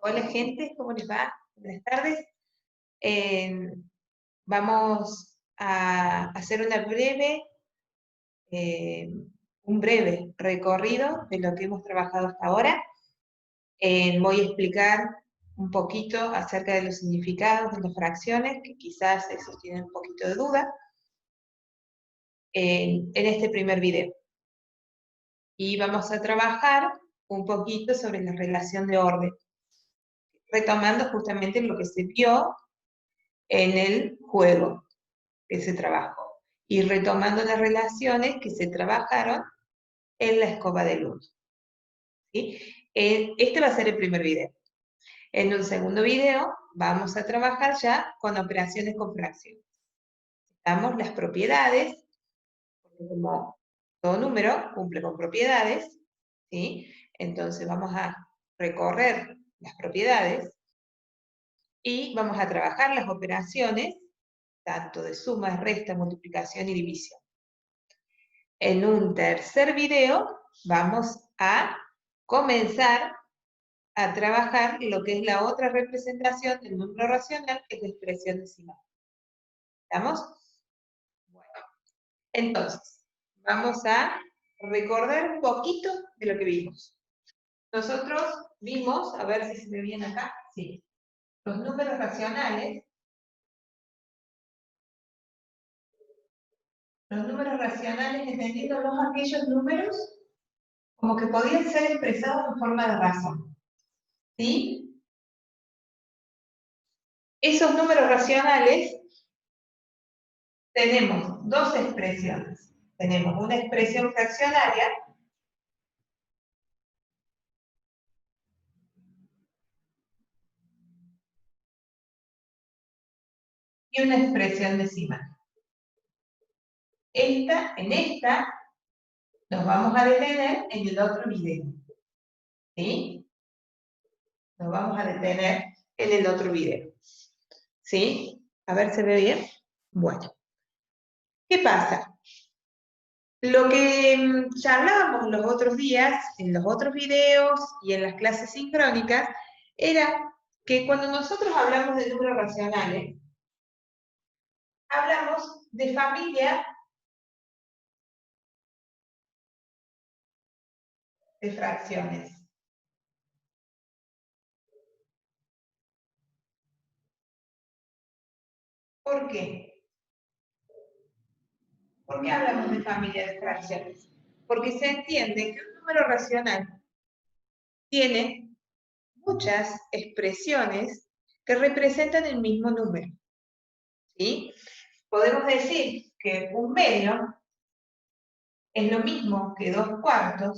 Hola gente, ¿cómo les va? Buenas tardes. Eh, Vamos a hacer eh, un breve recorrido de lo que hemos trabajado hasta ahora. Voy a explicar un poquito acerca de los significados de las fracciones, que quizás esos tienen un poquito de duda, en este primer video. Y vamos a trabajar un poquito sobre la relación de orden, retomando justamente lo que se vio en el juego que se trabajó y retomando las relaciones que se trabajaron en la escoba de luz. ¿Sí? Este va a ser el primer video. En un segundo video vamos a trabajar ya con operaciones con fracciones. Damos las propiedades, como todo número cumple con propiedades, ¿sí? Entonces vamos a recorrer las propiedades y vamos a trabajar las operaciones, tanto de suma, resta, multiplicación y división. En un tercer video vamos a comenzar a trabajar lo que es la otra representación del número racional, que es la expresión decimal. ¿Estamos? Bueno, entonces, vamos a recordar un poquito de lo que vimos. Nosotros vimos, a ver si se ve bien acá, sí, los números racionales. Los números racionales, entendiéndolos aquellos números como que podían ser expresados en forma de razón. ¿Sí? Esos números racionales tenemos dos expresiones. Tenemos una expresión fraccionaria y una expresión decimal. En esta nos vamos a detener en el otro video. ¿Sí? Nos vamos a detener en el otro video. ¿Sí? A ver, ¿se ve bien? Bueno. ¿Qué pasa? Lo que charlábamos los otros días, en los otros videos y en las clases sincrónicas, era que cuando nosotros hablamos de números racionales, hablamos de familia de fracciones. ¿Por qué? ¿Por qué hablamos de familia de fracciones? Porque se entiende que un número racional tiene muchas expresiones que representan el mismo número. ¿Sí? Podemos decir que un medio es lo mismo que 2/4,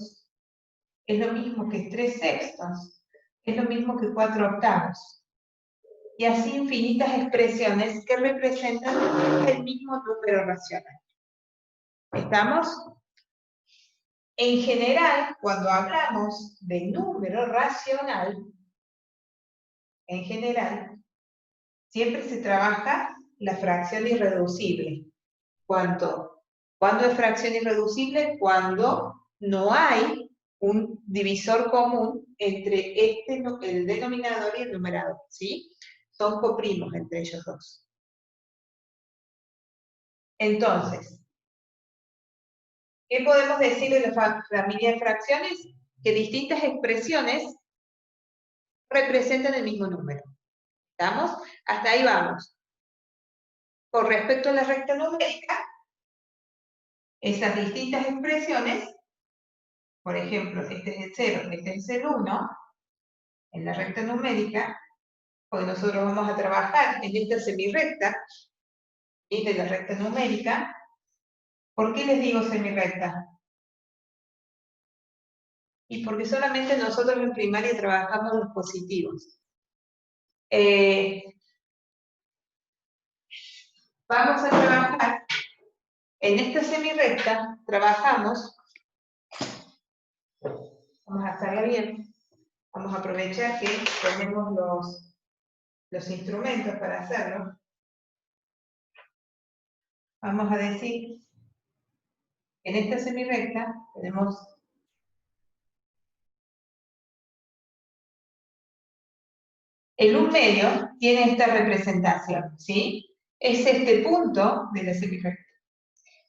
es lo mismo que 3/6, es lo mismo que 4/8. Y así infinitas expresiones que representan el mismo número racional. ¿Estamos? En general, cuando hablamos de número racional, en general, siempre se trabaja la fracción irreducible. ¿Cuánto? ¿Cuándo es fracción irreducible? Cuando no hay un divisor común entre el denominador y el numerador, ¿sí? Son coprimos entre ellos dos. Entonces, ¿qué podemos decir de la familia de fracciones? Que distintas expresiones representan el mismo número. ¿Estamos? Hasta ahí vamos. Con respecto a la recta numérica, esas distintas expresiones, por ejemplo, este es el 0, este es el 1, en la recta numérica, porque nosotros vamos a trabajar en esta semirrecta, esta es la recta numérica. ¿Por qué les digo semirrecta? Y porque solamente nosotros en primaria trabajamos los positivos. Vamos a trabajar en esta semirrecta, trabajamos, vamos a hacerla bien, vamos a aprovechar que tenemos los instrumentos para hacerlo. Vamos a decir, en esta semirrecta tenemos El 1/2 tiene esta representación, ¿sí? Es este punto de la semirrecta.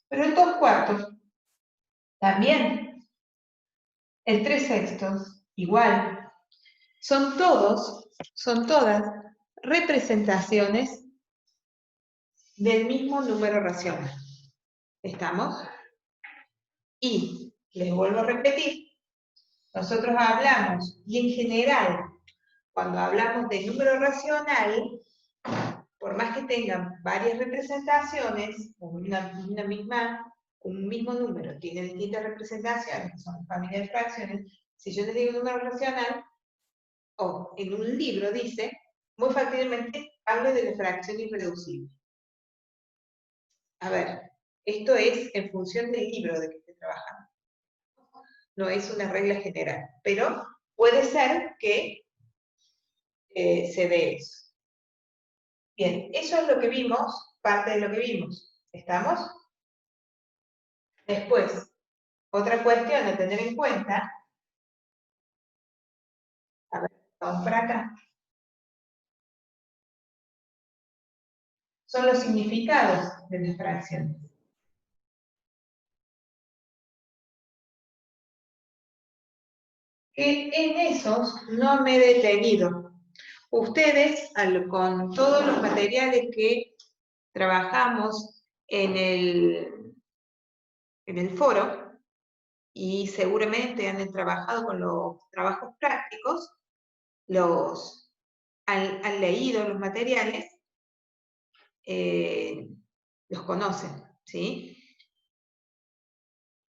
Pero el 2/4 también. El 3/6 igual. Son todas representaciones del mismo número racional. ¿Estamos? Y les vuelvo a repetir, nosotros hablamos, y en general, cuando hablamos de número racional, por más que tengan varias representaciones, un mismo número tiene distintas representaciones, que son familias de fracciones, si yo les digo número racional, o en un libro dice, muy fácilmente hablo de la fracción irreducible. A ver, esto es en función del libro de que esté trabajando. No es una regla general, pero puede ser que se dé eso. Bien, eso es lo que vimos, parte de lo que vimos. ¿Estamos? Después, otra cuestión a tener en cuenta. A ver, vamos para acá. Son los significados de las fracciones. Que en esos no me he detenido. Ustedes, con todos los materiales que trabajamos en el foro, y seguramente han trabajado con los trabajos prácticos, han leído los materiales, los conocen, ¿sí?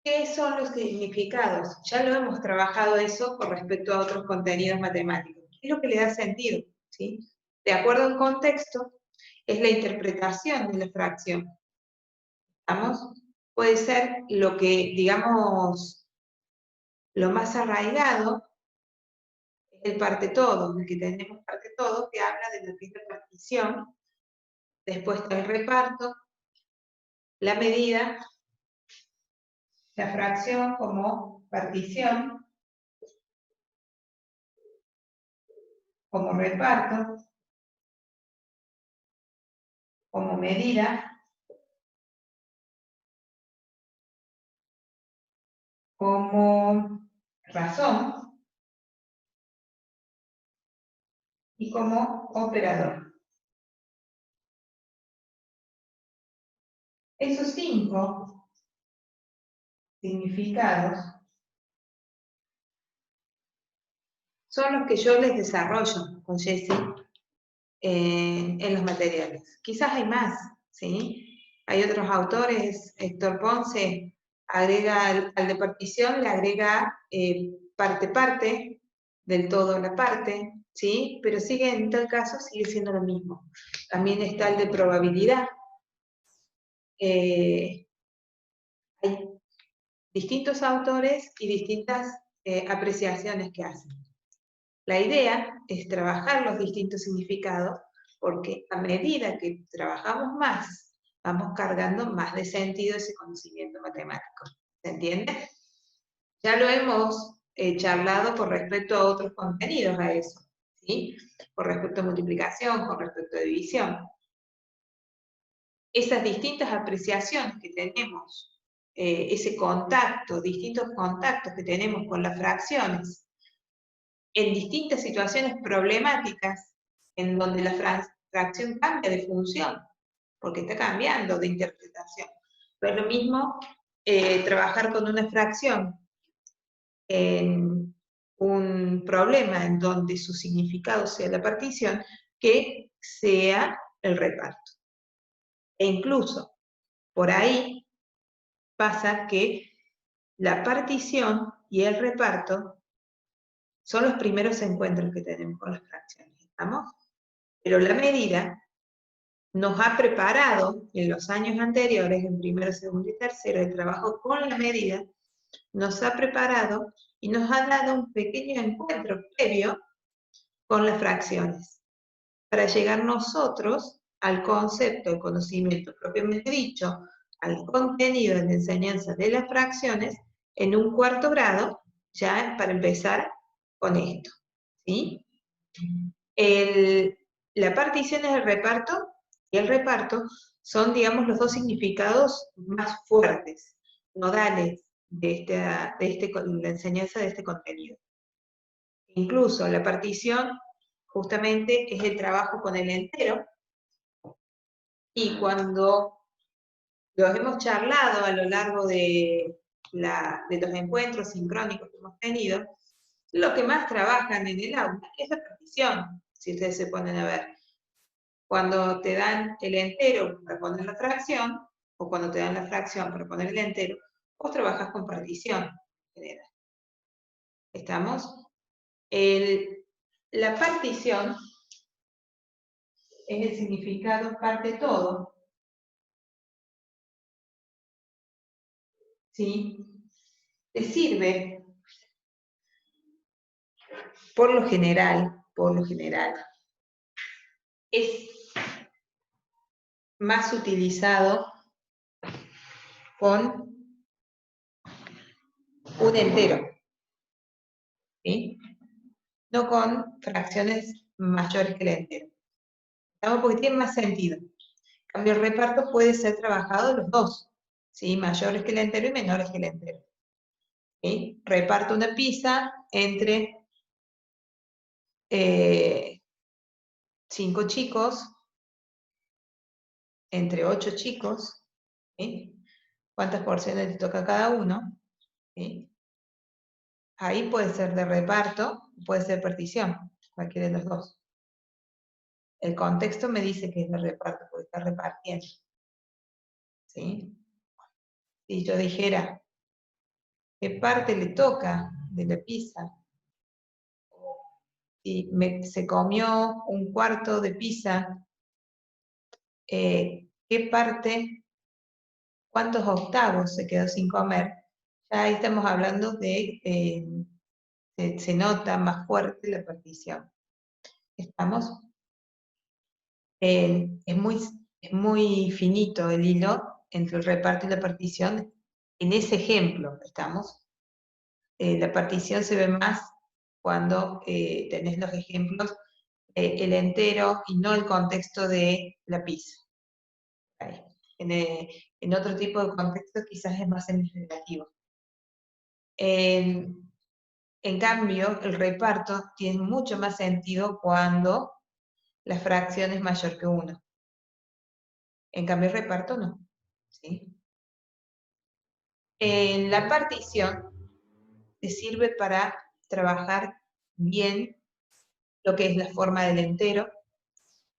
¿Qué son los significados? Ya lo hemos trabajado eso con respecto a otros contenidos matemáticos. ¿Qué es lo que le da sentido? ¿Sí? De acuerdo al contexto, es la interpretación de la fracción. ¿Estamos? Puede ser lo que, digamos, lo más arraigado es el parte todo, el que tenemos parte todo, que habla de lo que es la partición, después está el reparto, la medida, la fracción como partición, como reparto, como medida, como razón y como operador. Esos 5 significados son los que yo les desarrollo con Jessie en los materiales. Quizás hay más, ¿sí? Hay otros autores, Héctor Ponce agrega al de partición, le agrega parte, del todo la parte, ¿sí? Pero sigue, en tal caso, sigue siendo lo mismo. También está el de probabilidad. Hay distintos autores y distintas apreciaciones que hacen. La idea es trabajar los distintos significados, porque a medida que trabajamos más, vamos cargando más de sentido ese conocimiento matemático. ¿Se entiende? Ya lo hemos charlado con respecto a otros contenidos a eso, ¿sí? Con respecto a multiplicación, con respecto a división. Esas distintas apreciaciones que tenemos, ese contacto, distintos contactos que tenemos con las fracciones, en distintas situaciones problemáticas, en donde la fracción cambia de función, porque está cambiando de interpretación. No es lo mismo trabajar con una fracción en un problema en donde su significado sea la partición, que sea el reparto. E incluso, por ahí pasa que la partición y el reparto son los primeros encuentros que tenemos con las fracciones, ¿estamos? Pero la medida nos ha preparado en los años anteriores, en primero, segundo y tercero, el trabajo con la medida, nos ha preparado y nos ha dado un pequeño encuentro previo con las fracciones, para llegar nosotros al concepto, al conocimiento propiamente dicho, al contenido de la enseñanza de las fracciones, en un 4º grado, ya para empezar con esto, ¿sí? La partición es el reparto, y el reparto son, digamos, los dos significados más fuertes, nodales la enseñanza de este contenido. Incluso la partición justamente es el trabajo con el entero, y cuando los hemos charlado a lo largo de los encuentros sincrónicos que hemos tenido, lo que más trabajan en el aula es la partición, si ustedes se ponen a ver. Cuando te dan el entero para poner la fracción, o cuando te dan la fracción para poner el entero, vos trabajas con partición en general. ¿Estamos? La partición es el significado parte todo, ¿sí? Te sirve, por lo general, es más utilizado con un entero, ¿sí? No con fracciones mayores que el entero. ¿Estamos? Porque tiene más sentido. En cambio, el reparto puede ser trabajado los dos, ¿sí? Mayores que el entero y menores que el entero. ¿Sí? Reparto una pizza entre 5 chicos, entre 8 chicos, ¿sí? ¿Cuántas porciones le toca a cada uno? ¿Sí? Ahí puede ser de reparto, puede ser partición, cualquiera de los dos. El contexto me dice que es de reparto, porque está repartiendo. ¿Sí? Si yo dijera, ¿qué parte le toca de la pizza? Si se comió un cuarto de pizza, ¿qué parte, cuántos octavos se quedó sin comer? Ya ahí estamos hablando de, se nota más fuerte la partición. ¿Estamos? Es muy finito el hilo entre el reparto y la partición. En ese ejemplo, ¿estamos? La partición se ve más cuando tenés los ejemplos, el entero y no el contexto de la pizza. En otro tipo de contexto quizás es más significativo. En cambio, el reparto tiene mucho más sentido cuando la fracción es mayor que 1. En cambio, el reparto no. ¿Sí? En la partición te sirve para trabajar bien lo que es la forma del entero,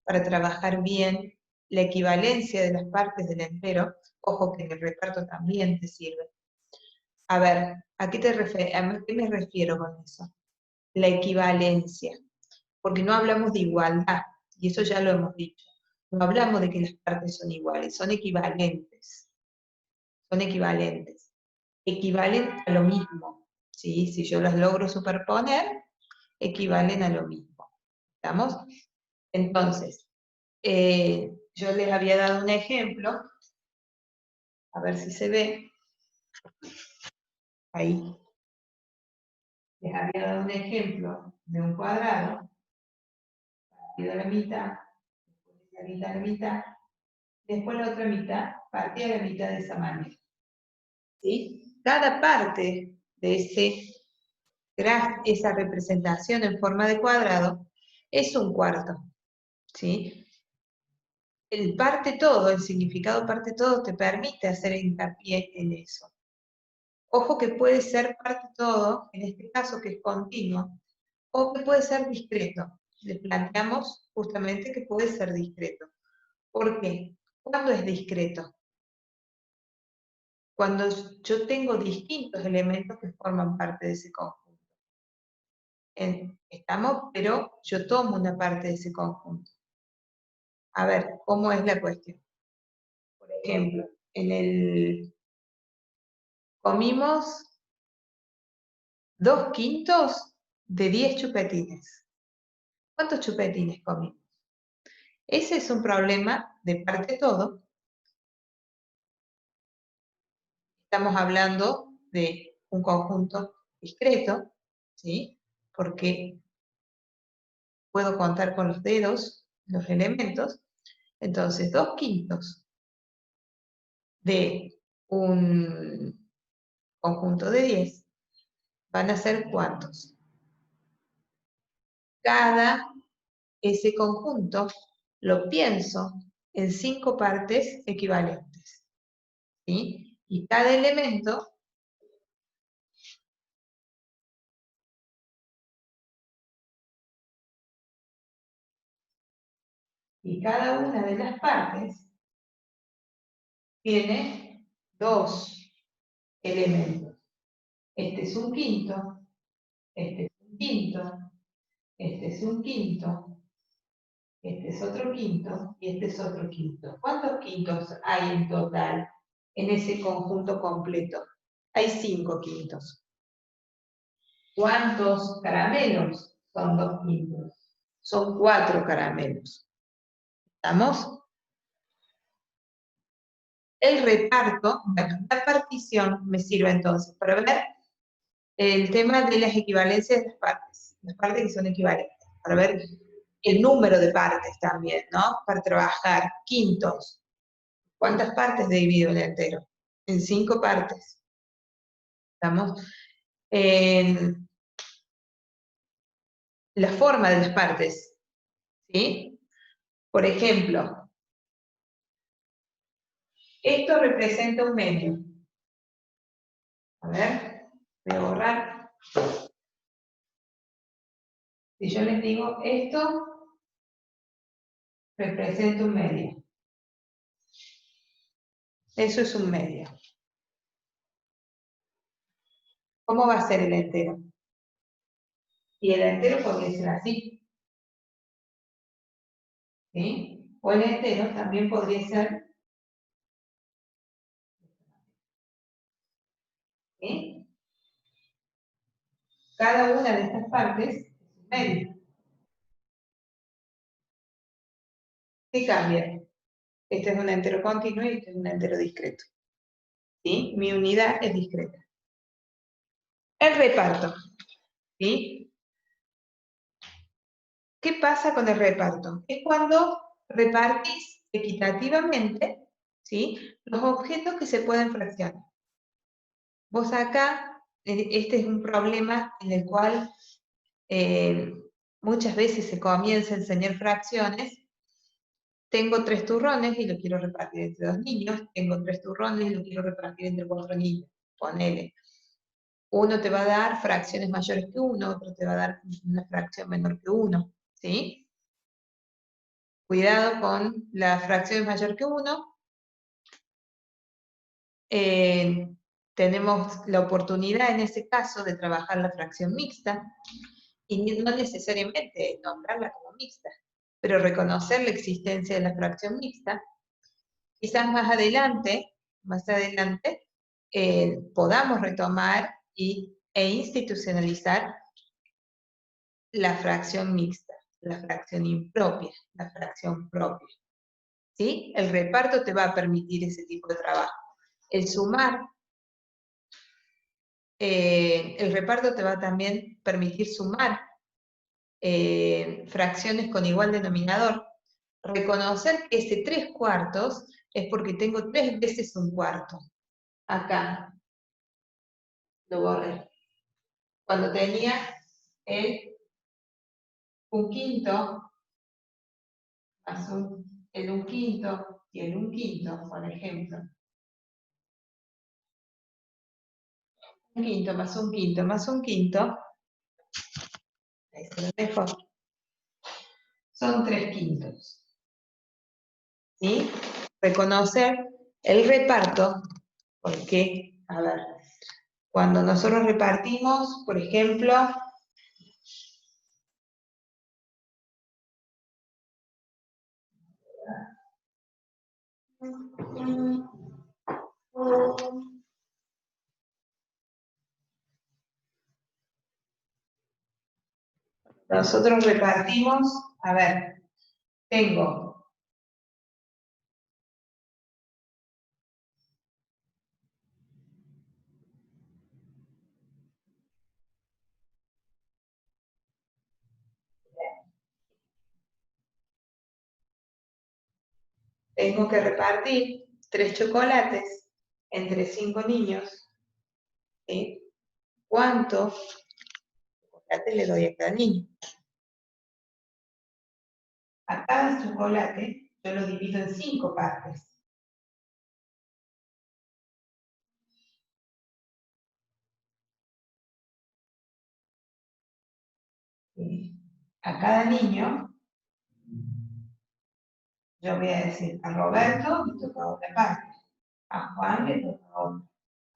para trabajar bien la equivalencia de las partes del entero. Ojo que en el reparto también te sirve. A ver, ¿a qué me refiero con eso? La equivalencia. Porque no hablamos de igualdad, y eso ya lo hemos dicho. No hablamos de que las partes son iguales, son equivalentes. Son equivalentes. Equivalen a lo mismo. ¿Sí? Si yo las logro superponer, equivalen a lo mismo. ¿Estamos? Entonces, yo les había dado un ejemplo, a ver si se ve, ahí. Les había dado un ejemplo de un cuadrado, partido a la mitad, después la mitad a la mitad, después la otra mitad, partida a la mitad de esa manera. ¿Sí? Cada parte de esa representación en forma de cuadrado es un cuarto. ¿Sí? El parte todo, el significado parte todo, te permite hacer hincapié en eso. Ojo que puede ser parte todo, en este caso que es continuo, o que puede ser discreto. Le planteamos justamente que puede ser discreto. ¿Por qué? ¿Cuándo es discreto? Cuando yo tengo distintos elementos que forman parte de ese conjunto. Estamos, pero yo tomo una parte de ese conjunto. A ver, ¿cómo es la cuestión? Por ejemplo, comimos 2/5 de 10 chupetines. ¿Cuántos chupetines comimos? Ese es un problema de parte todo. Estamos hablando de un conjunto discreto, ¿sí? Porque puedo contar con los dedos los elementos. Entonces, 2/5 de un conjunto de 10 van a ser ¿cuántos? Cada ese conjunto lo pienso en 5 partes equivalentes, ¿sí? Y cada elemento y cada una de las partes tiene 2 elementos. Este es un quinto, este es un quinto, este es un quinto, este es otro quinto y este es otro quinto. ¿Cuántos quintos hay en total en ese conjunto completo? Hay 5 quintos. ¿Cuántos caramelos? Son 2/5. Son 4 caramelos. ¿Estamos? El reparto, bueno, la partición me sirve entonces para ver el tema de las equivalencias de las partes que son equivalentes, para ver el número de partes también, ¿no? Para trabajar quintos. ¿Cuántas partes divido el entero? En 5 partes. ¿Estamos? En la forma de las partes, ¿sí? Por ejemplo, esto representa un medio. A ver, voy a borrar. Si yo les digo esto representa un medio. Eso es un medio. ¿Cómo va a ser el entero? Y el entero podría ser así. ¿Sí? O el entero también podría ser, ¿sí? Cada una de estas partes es un medio. ¿Qué cambia? Este es un entero continuo y este es un entero discreto. ¿Sí? Mi unidad es discreta. El reparto. ¿Sí? ¿Qué pasa con el reparto? Es cuando repartís equitativamente, ¿sí?, los objetos que se pueden fraccionar. Vos acá, este es un problema en el cual muchas veces se comienza a enseñar fracciones. Tengo 3 turrones y lo quiero repartir entre 2 niños. Tengo 3 turrones y lo quiero repartir entre 4 niños. Ponele. Uno te va a dar fracciones mayores que uno, otro te va a dar una fracción menor que uno, ¿sí? Cuidado con las fracciones mayor que uno. Tenemos la oportunidad en ese caso de trabajar la fracción mixta, y no necesariamente nombrarla como mixta, pero reconocer la existencia de la fracción mixta. Quizás más adelante, podamos retomar e institucionalizar la fracción mixta, la fracción impropia, la fracción propia. ¿Sí? El reparto te va a permitir ese tipo de trabajo. El sumar, el reparto te va a también permitir sumar fracciones con igual denominador. Reconocer que ese 3/4 es porque tengo 3 veces un cuarto. Acá lo borré. Cuando tenía el 1/5 más el 1/5 y el 1/5, por ejemplo. 1/5 más 1/5 más 1/5, ahí se lo dejo, son 3/5. ¿Sí? Reconocer el reparto, porque, a ver, cuando nosotros repartimos, por ejemplo, nosotros repartimos, a ver, tengo tengo que repartir 3 chocolates entre 5 niños, ¿sí? ¿Cuántos chocolates le doy a cada niño? A cada chocolate yo lo divido en 5 partes. ¿Sí? A cada niño, yo voy a decir, a Roberto le toca otra parte, a Juan le toca otra,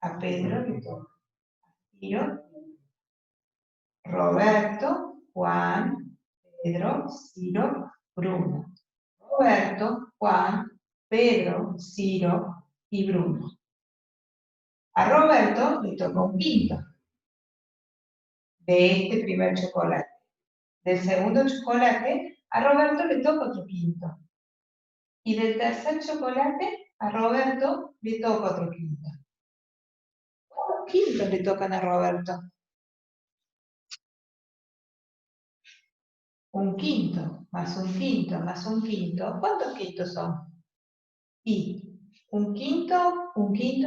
a Pedro le toca, a Ciro, Roberto, Juan, Pedro, Ciro, Bruno. Roberto, Juan, Pedro, Ciro y Bruno. A Roberto le toca un quinto de este primer chocolate. Del segundo chocolate, a Roberto le toca otro quinto. Y del tercer chocolate, a Roberto le toca otro quinto. ¿Cuántos quintos le tocan a Roberto? Un quinto, más un quinto, más un quinto. ¿Cuántos quintos son? Y un quinto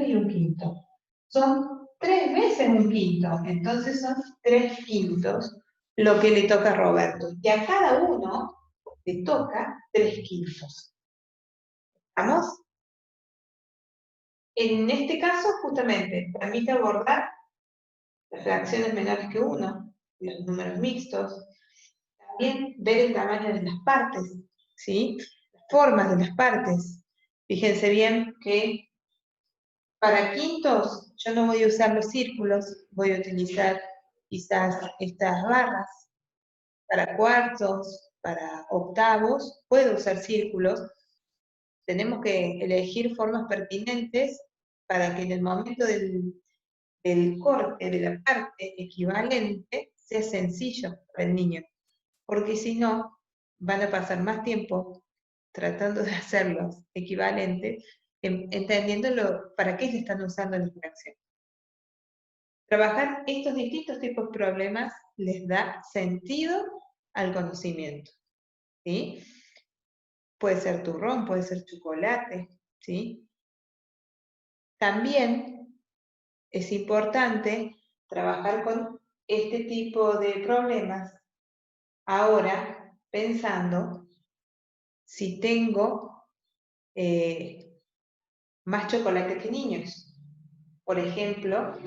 y un quinto. Son 3 veces un quinto, entonces son 3 quintos lo que le toca a Roberto. Y a cada uno le toca 3 quintos. ¿Vamos? En este caso, justamente, permite abordar las fracciones menores que 1, los números mixtos, también ver el tamaño de las partes, ¿sí? Las formas de las partes. Fíjense bien que para quintos yo no voy a usar los círculos, voy a utilizar quizás estas barras. Para cuartos, para octavos, puedo usar círculos. Tenemos que elegir formas pertinentes para que en el momento del corte de la parte equivalente sea sencillo para el niño, porque si no, van a pasar más tiempo tratando de hacerlos equivalentes, entendiendo para qué se están usando las fracciones. Trabajar estos distintos tipos de problemas les da sentido al conocimiento, ¿sí? Puede ser turrón, puede ser chocolate, ¿sí? También es importante trabajar con este tipo de problemas ahora pensando si tengo más chocolates que niños. Por ejemplo,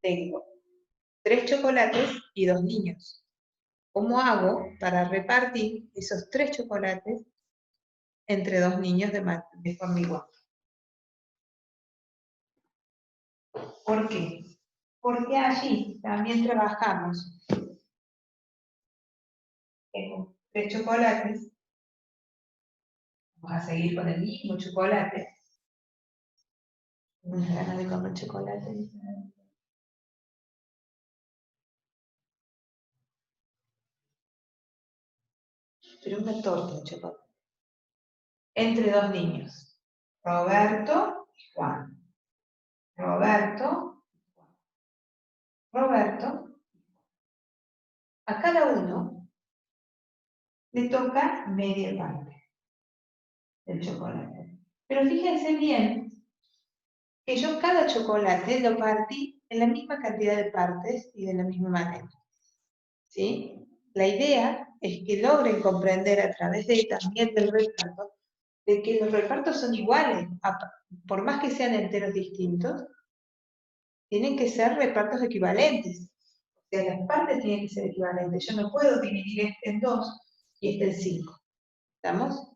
tengo 3 chocolates y 2 niños. ¿Cómo hago para repartir esos 3 chocolates entre 2 niños de forma igual? ¿Por qué? Porque allí también trabajamos en 3 chocolates. Vamos a seguir con el mismo chocolate. Unas ganas de comer chocolate. Pero una torta de chocolate. Entre 2 niños. Roberto y Juan. Roberto y Juan. Roberto. A cada uno le toca media parte del chocolate. Pero fíjense bien que yo cada chocolate lo partí en la misma cantidad de partes y de la misma manera. ¿Sí? La idea es que logren comprender a través también del reparto, de que los repartos son iguales, por más que sean enteros distintos, tienen que ser repartos equivalentes. O sea, las partes tienen que ser equivalentes. Yo no puedo dividir este en 2 y este en 5. ¿Estamos?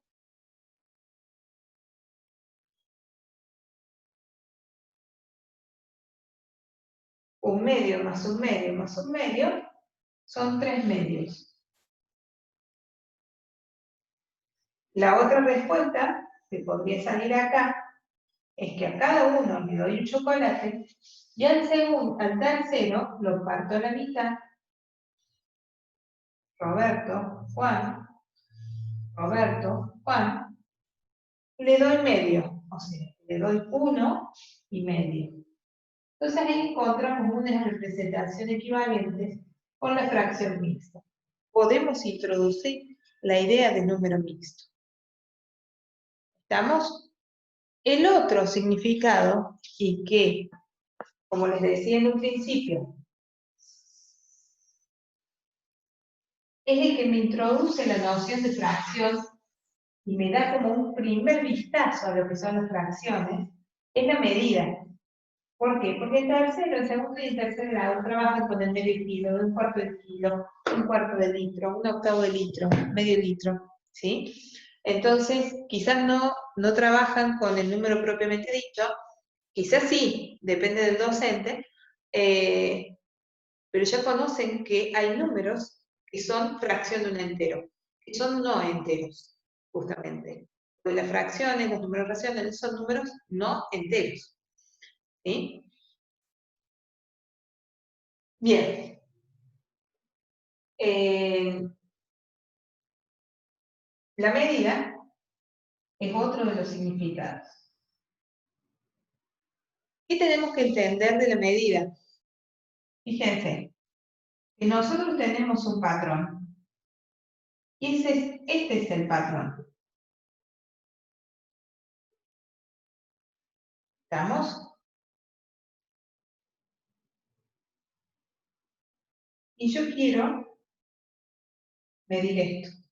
Un medio más un medio más un medio son 3 medios. La otra respuesta que podría salir acá es que a cada uno le doy un chocolate y al tercero lo parto a la mitad. Roberto, Juan, le doy medio, o sea, le doy 1 y medio. Entonces ahí encontramos una representación equivalente con la fracción mixta. Podemos introducir la idea de número mixto. ¿Estamos? El otro significado, y que, como les decía en un principio, es el que me introduce la noción de fracción y me da como un primer vistazo a lo que son las fracciones, es la medida. ¿Por qué? Porque en tercero, en segundo y en tercer grado trabajan con el medio kilo, un cuarto de kilo, un cuarto de litro, un octavo de litro, medio litro, ¿sí? Entonces, quizás no trabajan con el número propiamente dicho, quizás sí, depende del docente, pero ya conocen que hay números que son fracción de un entero, que son no enteros, justamente. Pues las fracciones, las números racionales son números no enteros, ¿sí? Bien. La medida es otro de los significados. ¿Qué tenemos que entender de la medida? Fíjense, que nosotros tenemos un patrón, y este es el patrón. ¿Estamos? Y yo quiero medir esto.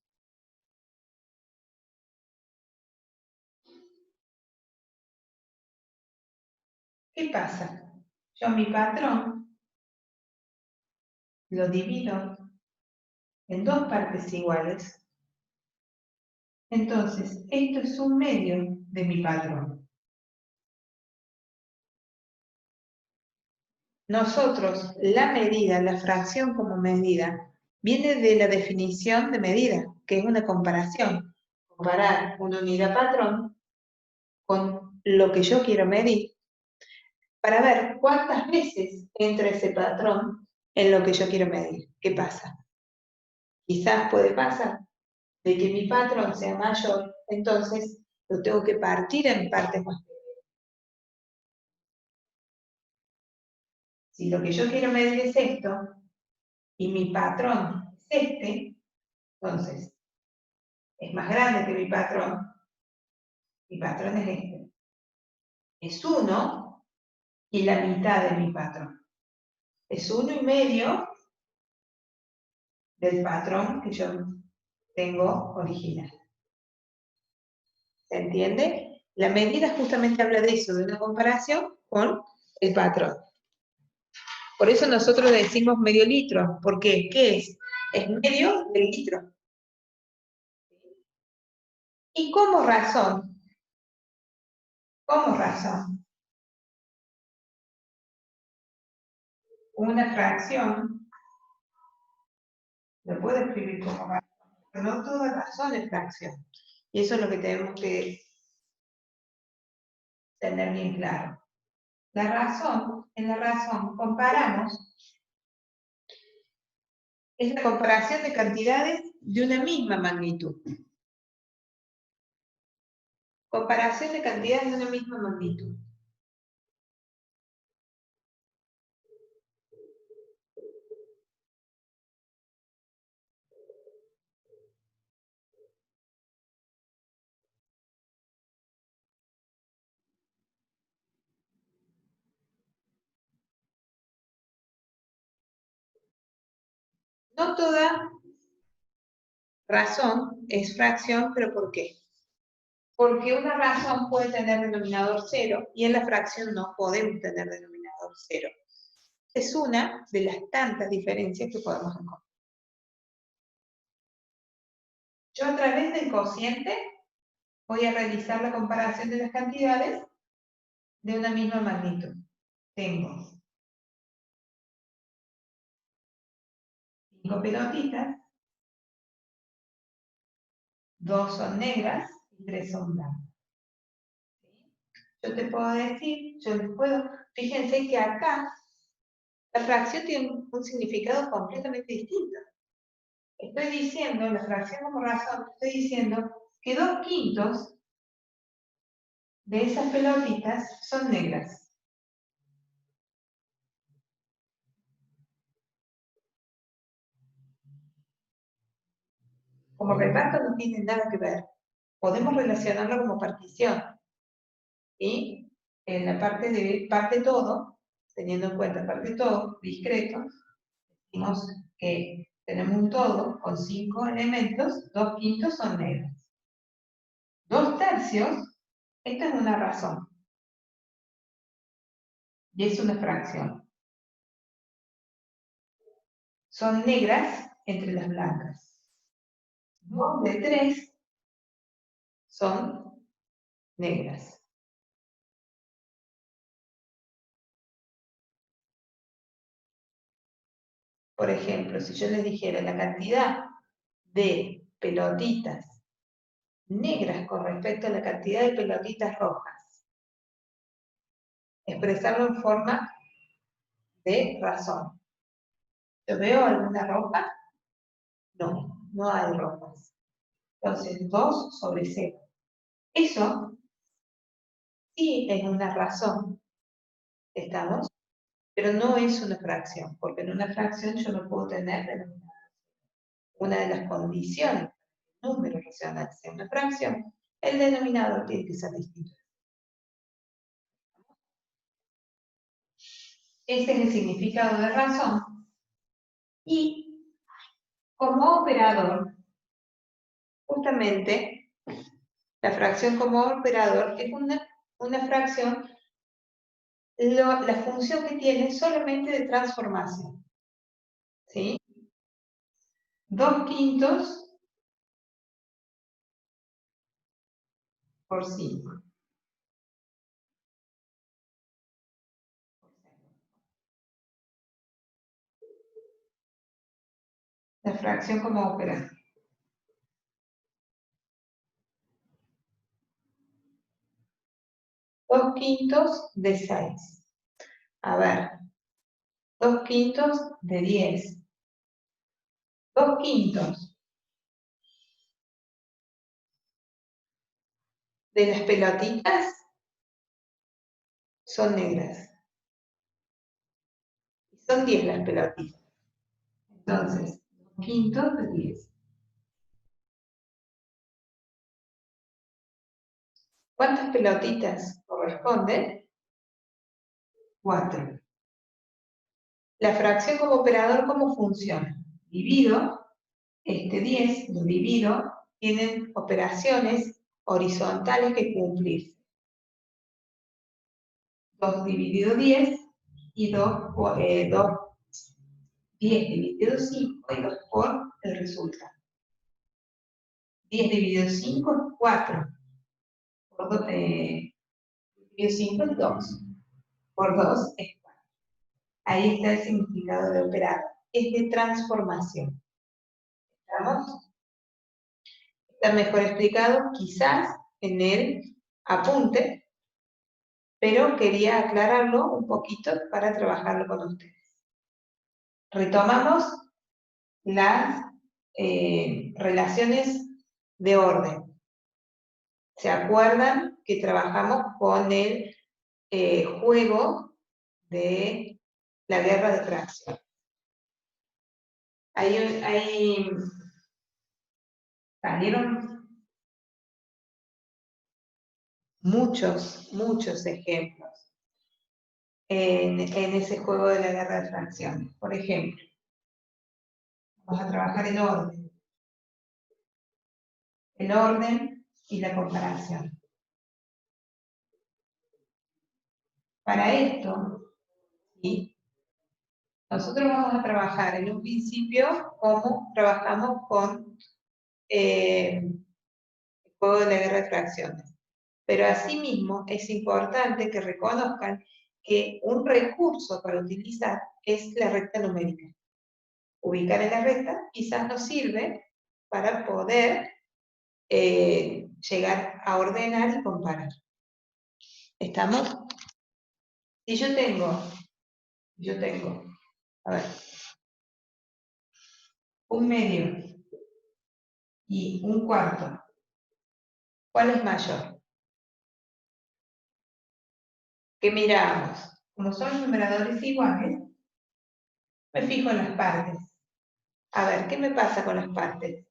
¿Qué pasa? Yo mi patrón lo divido en dos partes iguales. Entonces, esto es un medio de mi patrón. Nosotros, la medida, la fracción como medida, viene de la definición de medida, que es una comparación. Comparar una unidad patrón con lo que yo quiero medir para ver cuántas veces entra ese patrón en lo que yo quiero medir. ¿Qué pasa? Quizás puede pasar de que mi patrón sea mayor, entonces lo tengo que partir en partes más pequeñas. Si lo que yo quiero medir es esto, y mi patrón es este, entonces es más grande que mi patrón es este. Es 1 y la mitad de mi patrón. Es 1,5 del patrón que yo tengo original. ¿Se entiende? La medida justamente habla de eso, de una comparación con el patrón. Por eso nosotros decimos medio litro. ¿Por qué? ¿Qué es? Es medio del litro. Y como razón, una fracción, lo puedo escribir como razón, pero no toda razón es fracción. Y eso es lo que tenemos que tener bien claro. En la razón comparamos, es la comparación de cantidades de una misma magnitud. Comparación de cantidades de una misma magnitud. No toda razón es fracción, pero ¿por qué? Porque una razón puede tener denominador cero y en la fracción no podemos tener denominador cero. Es una de las tantas diferencias que podemos encontrar. Yo a través del cociente voy a realizar la comparación de las cantidades de una misma magnitud. Tengo 5 pelotitas, 2 son negras y 3 son blancas. Yo te puedo decir, fíjense que acá la fracción tiene un significado completamente distinto. Estoy diciendo, la fracción como razón, estoy diciendo que 2/5 de esas pelotitas son negras. Como reparto no tienen nada que ver. podemos relacionarlo como partición. ¿Sí? En la parte de parte todo, teniendo en cuenta parte todo, discreto, decimos que tenemos un todo con 5 elementos, 2/5 son negros. 2/3, esta es una razón. Y es una fracción. Son negras entre las blancas. 2/3 son negras. Por ejemplo, si yo les dijera la cantidad de pelotitas negras con respecto a la cantidad de pelotitas rojas, expresarlo en forma de razón. ¿Yo veo alguna roja? No, no hay rojas. Entonces, 2/0. Eso sí es una razón, ¿estamos? Pero no es una fracción, porque en una fracción yo no puedo tener denominador. Una de las condiciones para que el número racional sea una fracción, el denominador tiene que ser distinto. Ese es el significado de razón. Y como operador, justamente, la fracción como operador es una fracción, la función que tiene solamente de transformación. ¿Sí? 2/5 por 5. La fracción como operador. 2/5 de 6. A ver, 2/5 de 10. 2/5 de las pelotitas son negras. Son 10 las pelotitas. Entonces, 2/5 de 10. ¿Cuántas pelotitas corresponden? 4. La fracción como operador, ¿cómo funciona? Divido, este 10 lo divido, tienen operaciones horizontales que cumplir. 2 dividido 10 y 2, 10 dividido 5 y 2 por el resultado. 10 dividido 5 es 4. Por 2, dividido 5 es 2. Por 2 es 4. Ahí está el significado de operar. Es de transformación. ¿Estamos? Está mejor explicado quizás en el apunte, pero quería aclararlo un poquito para trabajarlo con ustedes. Retomamos las relaciones de orden. ¿Se acuerdan que trabajamos con el juego de la guerra de fracción? Ahí salieron muchos ejemplos en ese juego de la guerra de fracciones. Por ejemplo, vamos a trabajar el orden y la comparación. Para esto, ¿sí? Nosotros vamos a trabajar en un principio como trabajamos con el juego de la guerra de fracciones. Pero asimismo es importante que reconozcan que un recurso para utilizar es la recta numérica. Ubicar en la recta quizás nos sirve para poder llegar a ordenar y comparar. ¿Estamos? Si yo tengo, a ver, un medio y un cuarto, ¿cuál es mayor? ¿Qué miramos? Como son numeradores iguales, me fijo en las partes. A ver, ¿qué me pasa con las partes?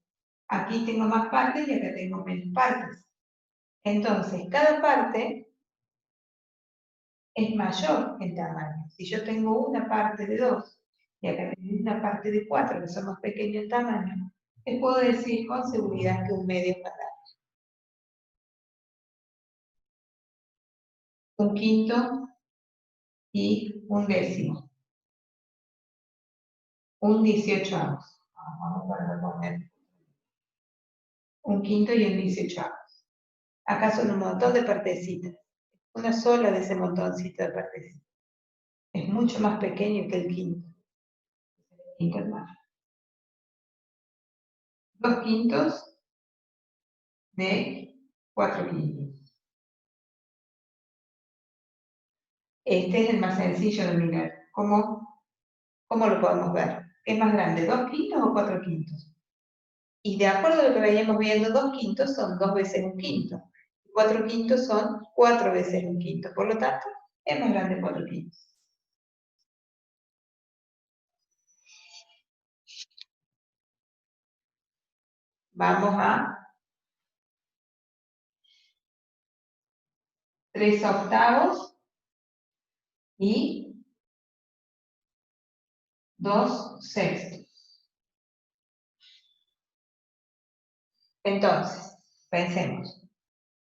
Aquí tengo más partes y acá tengo menos partes. Entonces, cada parte es mayor en tamaño. Si yo tengo una parte de 2 y acá tengo una parte de 4, que son más pequeños en tamaño, les puedo decir con seguridad que un medio es más grande. Un quinto y un décimo. Un 18avos. Vamos a poner un quinto y un 18avos. Acá son un montón de partecitas. Una sola de ese montoncito de partecitas. Es mucho más pequeño que el quinto. El quinto es más. 2 quintos de 4 quintos. Este es el más sencillo de mirar. ¿Cómo lo podemos ver? ¿Es más grande, 2 quintos o 4 quintos? Y de acuerdo a lo que vayamos viendo, 2 quintos son 2 veces un quinto. 4 quintos son 4 veces un quinto. Por lo tanto, es más grande 4 quintos. Vamos a 3 octavos y 2 sextos. Entonces, pensemos.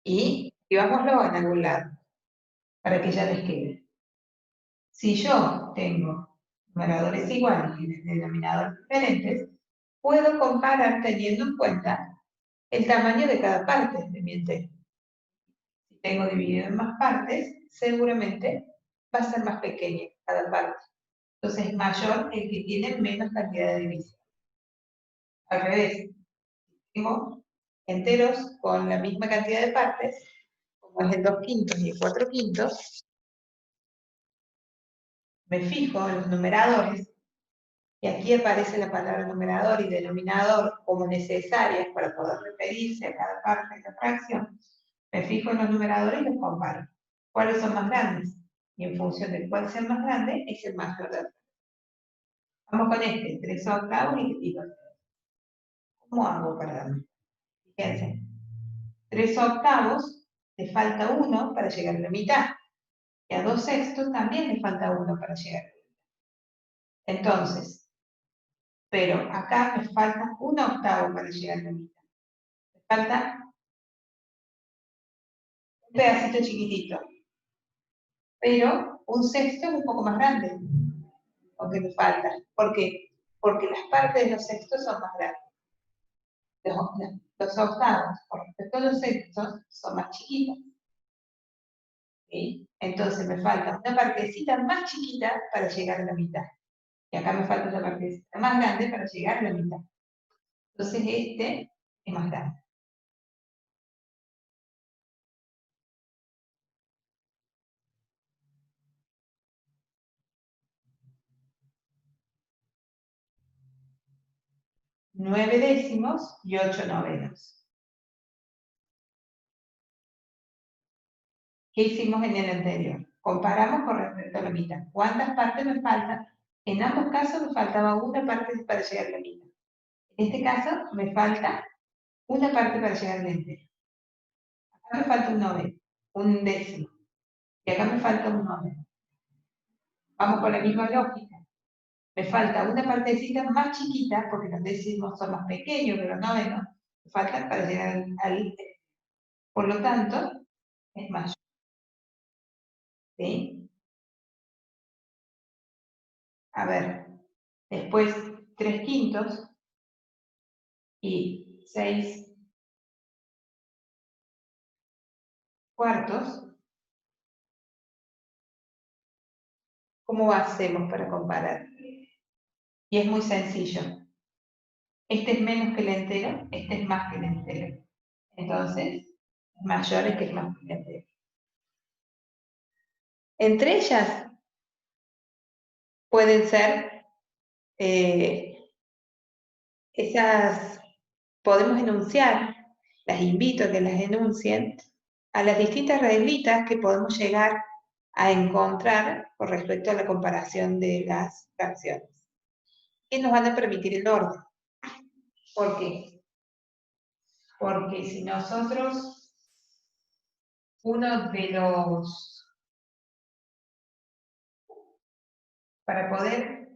Y escribámoslo en algún lado, para que ya les quede. Si yo tengo numeradores iguales y denominadores diferentes, puedo comparar teniendo en cuenta el tamaño de cada parte de mi entero. Si tengo dividido en más partes, seguramente va a ser más pequeña cada parte. Entonces es mayor el que tiene menos cantidad de división. Al revés, tengo enteros con la misma cantidad de partes, como es el 2 quintos y el 4 quintos, me fijo en los numeradores, y aquí aparece la palabra numerador y denominador como necesarias para poder referirse a cada parte de la fracción. Me fijo en los numeradores y los comparo. ¿Cuáles son más grandes? Y en función de cuál sea el más grande, es el más grande. Vamos con este, 3 octavos y 2. ¿Cómo hago para darme? Fíjense, 3 octavos, le falta 1 para llegar a la mitad. Y a 2 sextos también le falta 1 para llegar a la mitad. Entonces, pero acá me falta 1 octavo para llegar a la mitad. Me falta un pedacito chiquitito. Pero un sexto es un poco más grande, aunque me falta. ¿Por qué? Porque las partes de los sextos son más grandes. Los octavos, con respecto a los sextos, son más chiquitos. ¿Sí? Entonces me falta una partecita más chiquita para llegar a la mitad. Y acá me falta una partecita más grande para llegar a la mitad. Entonces este es más grande. Nueve décimos y 8 novenos. ¿Qué hicimos en el anterior? Comparamos con respecto a la mitad. ¿Cuántas partes me faltan? En ambos casos me faltaba una parte para llegar a la mitad. En este caso me falta una parte para llegar al entero. Acá me falta un noveno, un décimo. Y acá me falta un noveno. Vamos con la misma lógica. Me falta una partecita más chiquita, porque los décimos son más pequeños que los novenos, me faltan para llegar al entero. Por lo tanto, es mayor. ¿Sí? A ver, después 3 quintos y 6 cuartos. ¿Cómo hacemos para comparar? Y es muy sencillo. Este es menos que el entero, este es más que el entero. Entonces, mayor es que es más que el entero. Entre ellas pueden ser esas, podemos enunciar, las invito a que las enuncien, a las distintas reglitas que podemos llegar a encontrar con respecto a la comparación de las fracciones, que nos van a permitir el orden. ¿Por qué? Porque si nosotros uno de los, para poder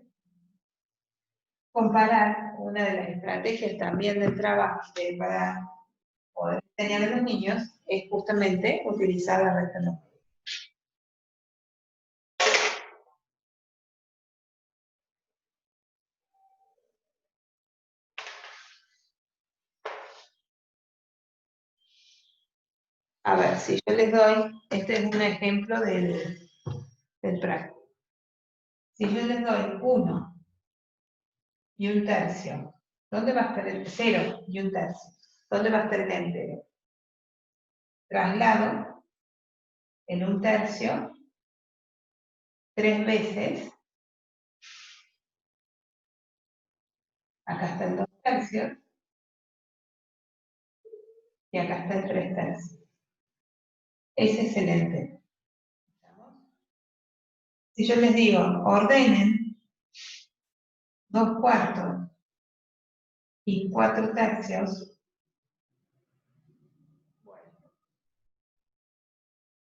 comparar, una de las estrategias también del trabajo para poder enseñar a los niños es justamente utilizar la recta numérica. A ver, si yo les doy, este es un ejemplo del práctico. Si yo les doy 1 y 1/3, ¿dónde va a estar el 0 y 1/3? ¿Dónde va a estar el entero? Traslado el 1/3 3 veces. Acá está el 2/3 y acá está el 3/3. Ese es el entero. Si yo les digo, ordenen 2/4 y 4/3, bueno,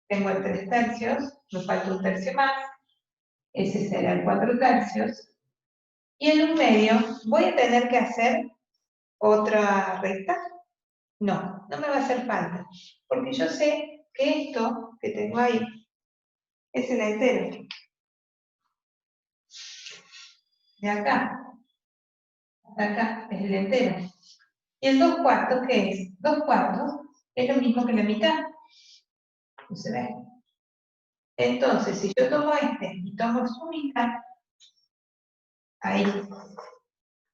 tengo el 3/3, me falta 1/3 más, ese será el 4/3, y en un medio, ¿voy a tener que hacer otra recta? No, no me va a hacer falta, porque yo sé que esto que tengo ahí es el entero. De acá hasta acá es el entero. ¿Y el 2/4 qué es? 2/4 es lo mismo que la mitad. ¿No se ve? Entonces, si yo tomo este y tomo su mitad, ahí,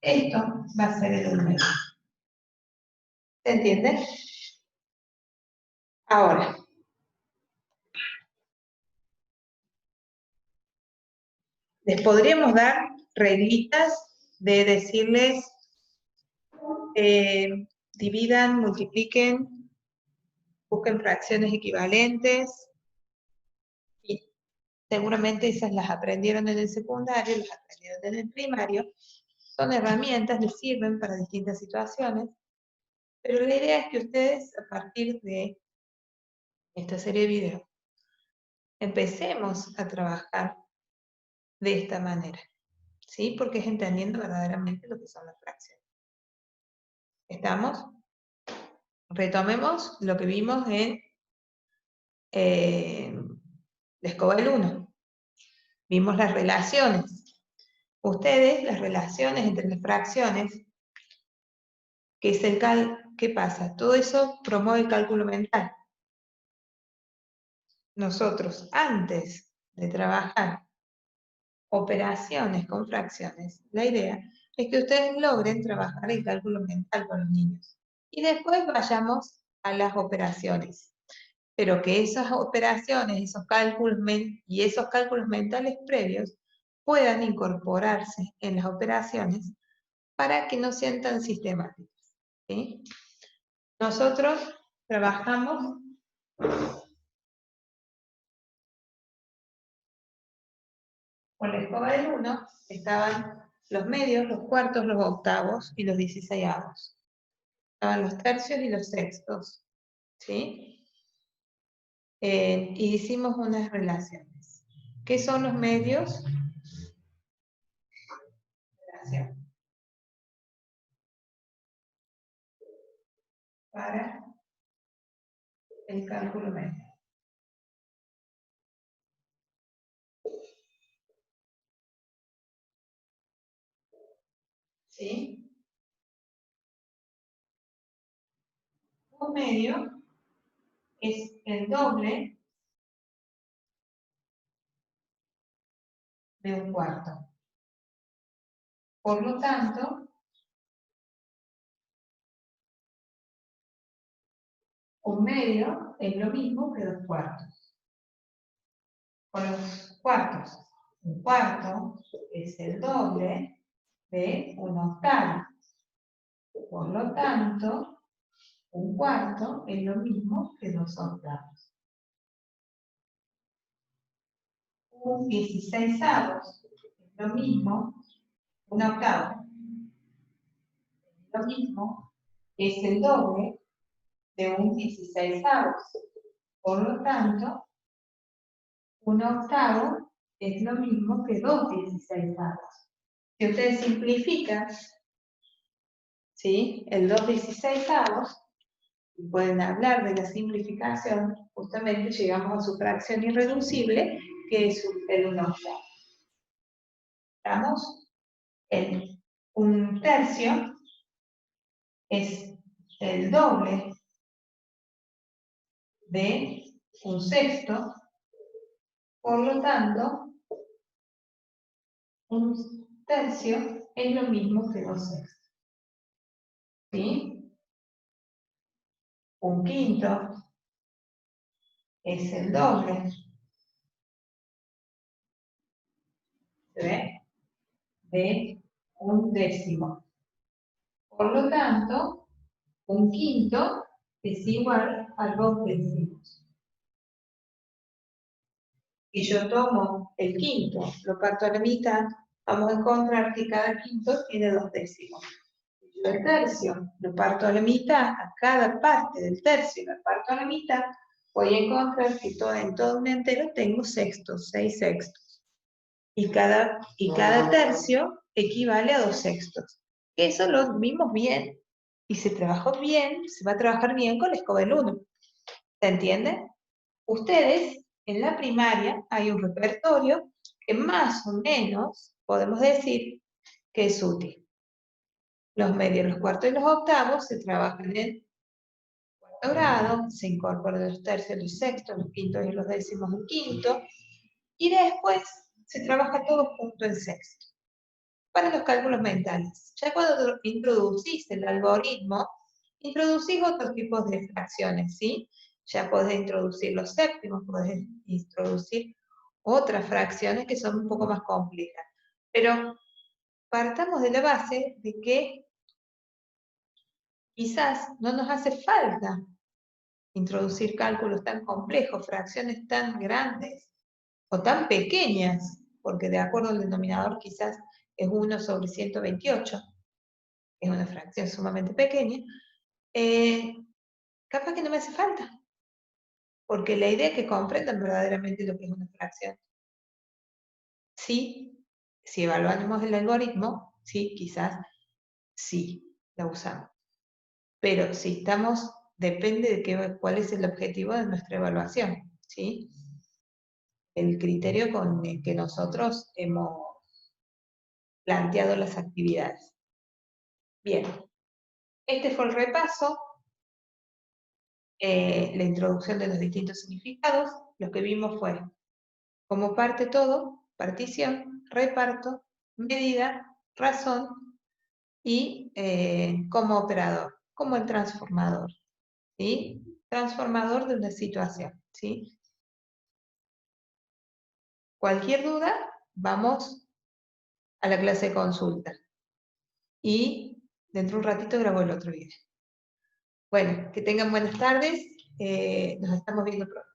esto va a ser el número. ¿Se entiende? Ahora, les podríamos dar reglitas de decirles dividan, multipliquen, busquen fracciones equivalentes, y seguramente esas las aprendieron en el secundario, las aprendieron en el primario. Son herramientas, les sirven para distintas situaciones, pero la idea es que ustedes, a partir de esta serie de videos, empecemos a trabajar de esta manera, ¿sí? Porque es entendiendo verdaderamente lo que son las fracciones. ¿Estamos? Retomemos lo que vimos en la escoba del 1. Vimos las relaciones. Ustedes, las relaciones entre las fracciones, que es ¿qué pasa? Todo eso promueve el cálculo mental. Nosotros, antes de trabajar operaciones con fracciones, la idea es que ustedes logren trabajar el cálculo mental con los niños. Y después vayamos a las operaciones. Pero que esas operaciones, esos cálculos y esos cálculos mentales previos puedan incorporarse en las operaciones para que no sean tan sistemáticas, ¿sí? Nosotros trabajamos con la escoba del 1, estaban los medios, los cuartos, los octavos y los 16avos. Estaban los tercios y los sextos, ¿sí? Y hicimos unas relaciones. ¿Qué son los medios? Relación. Para el cálculo mental. ¿Sí? Un medio es el doble de un cuarto. Por lo tanto, un medio es lo mismo que 2/4. Con los cuartos, un cuarto es el doble de un octavo. Por lo tanto, un cuarto es lo mismo que 2/8. Un 16avos es lo mismo, un octavo. Lo mismo es el doble de un 16avos. Por lo tanto, 1/8 es lo mismo que 2/16. Si ustedes simplifican, ¿sí?, el 2/16, y pueden hablar de la simplificación, justamente llegamos a su fracción irreducible, que es el 1/8. ¿Estamos? El 1/3 es el doble de 1/6, por lo tanto, 1/3 es lo mismo que 2/6. ¿Sí? 1/5 es el doble, ¿se ve?, de 1/10. Por lo tanto, 1/5 es igual a 2/10. Si yo tomo el quinto, lo parto a la mitad, vamos a encontrar que cada quinto tiene 2/10. Si yo el tercio lo parto a la mitad, a cada parte del tercio la parto a la mitad, voy a encontrar que en todo un entero tengo sextos, 6/6. Y cada tercio equivale a 2/6. Eso lo vimos bien, y se trabajó bien, se va a trabajar bien con la escoba del 1. ¿Se entiende? Ustedes, en la primaria, hay un repertorio que más o menos podemos decir que es útil. Los medios, los cuartos y los octavos se trabajan en cuarto grado, se incorporan los tercios, los sextos, los quintos y los décimos en quinto, y después se trabaja todo junto en sexto. Para los cálculos mentales, ya cuando introducís el algoritmo, introducís otros tipos de fracciones, ¿sí? Ya podés introducir los séptimos, podés introducir otras fracciones que son un poco más complejas. Pero partamos de la base de que quizás no nos hace falta introducir cálculos tan complejos, fracciones tan grandes o tan pequeñas, porque de acuerdo al denominador quizás es 1/128, es una fracción sumamente pequeña, capaz que no me hace falta, porque la idea es que comprendan verdaderamente lo que es una fracción. Sí, si evaluamos el algoritmo, sí, quizás sí, la usamos. Pero si estamos, depende de cuál es el objetivo de nuestra evaluación, ¿sí? El criterio con el que nosotros hemos planteado las actividades. Bien, este fue el repaso, la introducción de los distintos significados. Lo que vimos fue como parte todo, partición, reparto, medida, razón y como operador, como el transformador, ¿sí? Transformador de una situación, ¿sí? Cualquier duda, vamos a la clase de consulta. Y dentro de un ratito grabo el otro video. Bueno, que tengan buenas tardes, nos estamos viendo pronto.